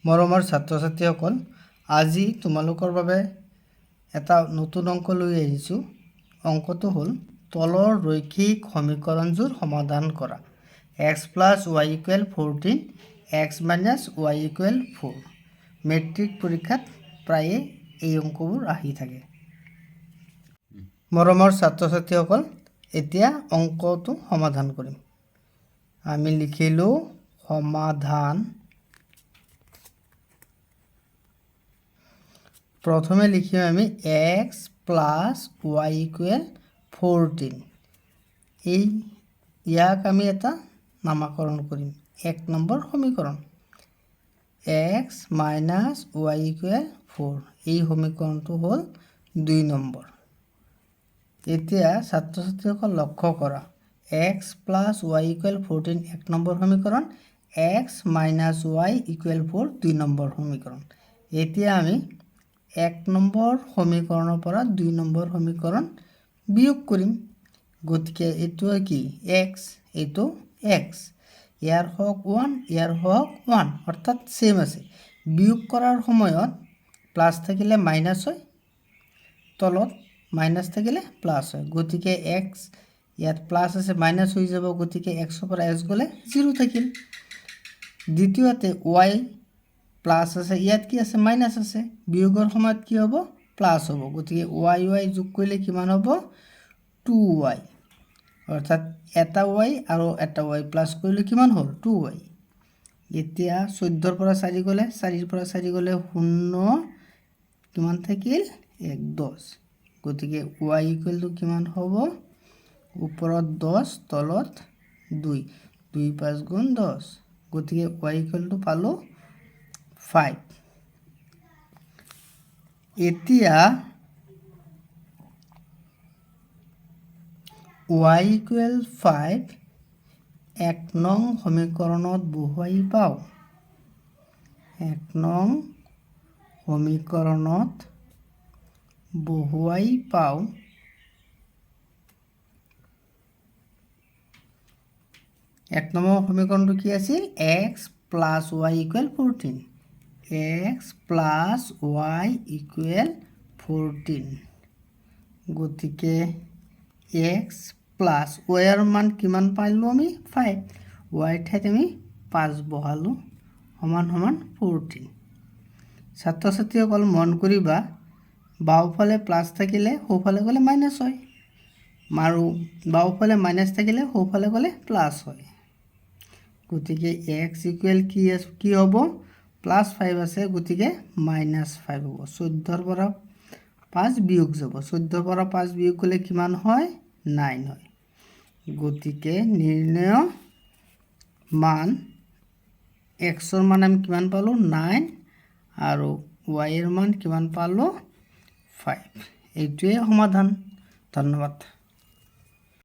মৰমৰ ছাত্ৰ ছাত্ৰীসকল, আজি তোমালোকৰ বাবে এটা নতুন অংক লৈ আহিছোঁ। অংকটো হ'ল তলৰ ৰৈখিক সমীকৰণযোৰ সমাধান কৰা। x + y = 14, x - y = 4। Matric পৰীক্ষাত প্ৰায়ে এই অংকবোৰ আহি থাকে। মৰমৰ ছাত্ৰ ছাত্ৰীসকল, এতিয়া অংকটো সমাধান কৰিম। আমি লিখিলোঁ সমাধান। প্ৰথমে লিখিম আমি x + y = 14। ইয়াক আমি এটা নামাকৰণ কৰিম। 1 নম্বৰ সমীকৰণ x - y = 4। এই সমীকৰণটো হ'ল 2 নম্বৰ। এতিয়া ছাত্ৰ ছাত্ৰীসকল লক্ষ্য কৰা, x + y = 14 1 নম্বৰ সমীকৰণ, x - y = 4 2 নম্বৰ সমীকৰণ। এতিয়া আমি 1 নম্বৰ সমীকৰণৰ পৰা 2 নম্বৰ সমীকৰণ বিয়োগ কৰিম। গতিকে এইটো কি x, এইটো x, ইয়াৰ হওক 1, ইয়াৰ হওক 1, অৰ্থাৎ সেম আছে। বিয়োগ কৰাৰ সময়ত প্লাছ থাকিলে মাইনাছ হয়, তলত মাইনাছ থাকিলে প্লাছ হয়। গতিকে x ইয়াত প্লাছ আছে, মাইনাছ হৈ যাব। গতিকে x পৰা x গ'লে 0 থাকিল। দ্বিতীয়তে y প্লাছ আছে, ইয়াত কি আছে মাইনাছ আছে, বিয়োগৰ সময়ত কি হ'ব প্লাছ হ'ব। গতিকে y যোগ কৰিলে কিমান হ'ব 2y, অৰ্থাৎ এটা y আৰু এটা y প্লাছ কৰিলে কিমান হ'ল 2y। এতিয়া 14 পৰা 4 গ'লে, 4 পৰা 4 গ'লে 0, কিমান থাকিল 1 10। গতিকে y = কিমান হ'ব, ওপৰত 10 তলত 2, 2 5 গুণ 10। গতিকে y = পালোঁ 5। এতিয়া y = 5 1 নং সমীকৰণত বহুৱাই পাওঁ। 1 নং সমীকৰণত বহুৱাই পাওঁ। এক নম্বৰ সমীকৰণটো কি আছিল, x + y = 14। x + y = 14। গতিকে x প্লাছ ৱাইৰ মান কিমান পালোঁ আমি 5, ৱাইৰ ঠাইত আমি 5 বহালোঁ, সমান সমান 14। ছাত্ৰ ছাত্ৰীসকল মন কৰিবা, বাওঁফালে প্লাছ থাকিলে সোঁফালে গ'লে মাইনাছ হয়, আৰু বাওঁফালে মাইনাছ থাকিলে সোঁফালে গ'লে প্লাছ হয়। গতিকে x = কি হ'ব, +5 আছে, গতিকে -5 হ'ব। 14 পৰা 5 বিয়োগ যাব, 14 পৰা 5 বিয়োগ গ'লে কিমান হয় 9 হয়। গতিকে নিৰ্ণয় মান x-ৰ মান আমি কিমান পালোঁ 9, আৰু y-ৰ মান কিমান পালোঁ 5। এইটোৱে সমাধান। ধন্যবাদ।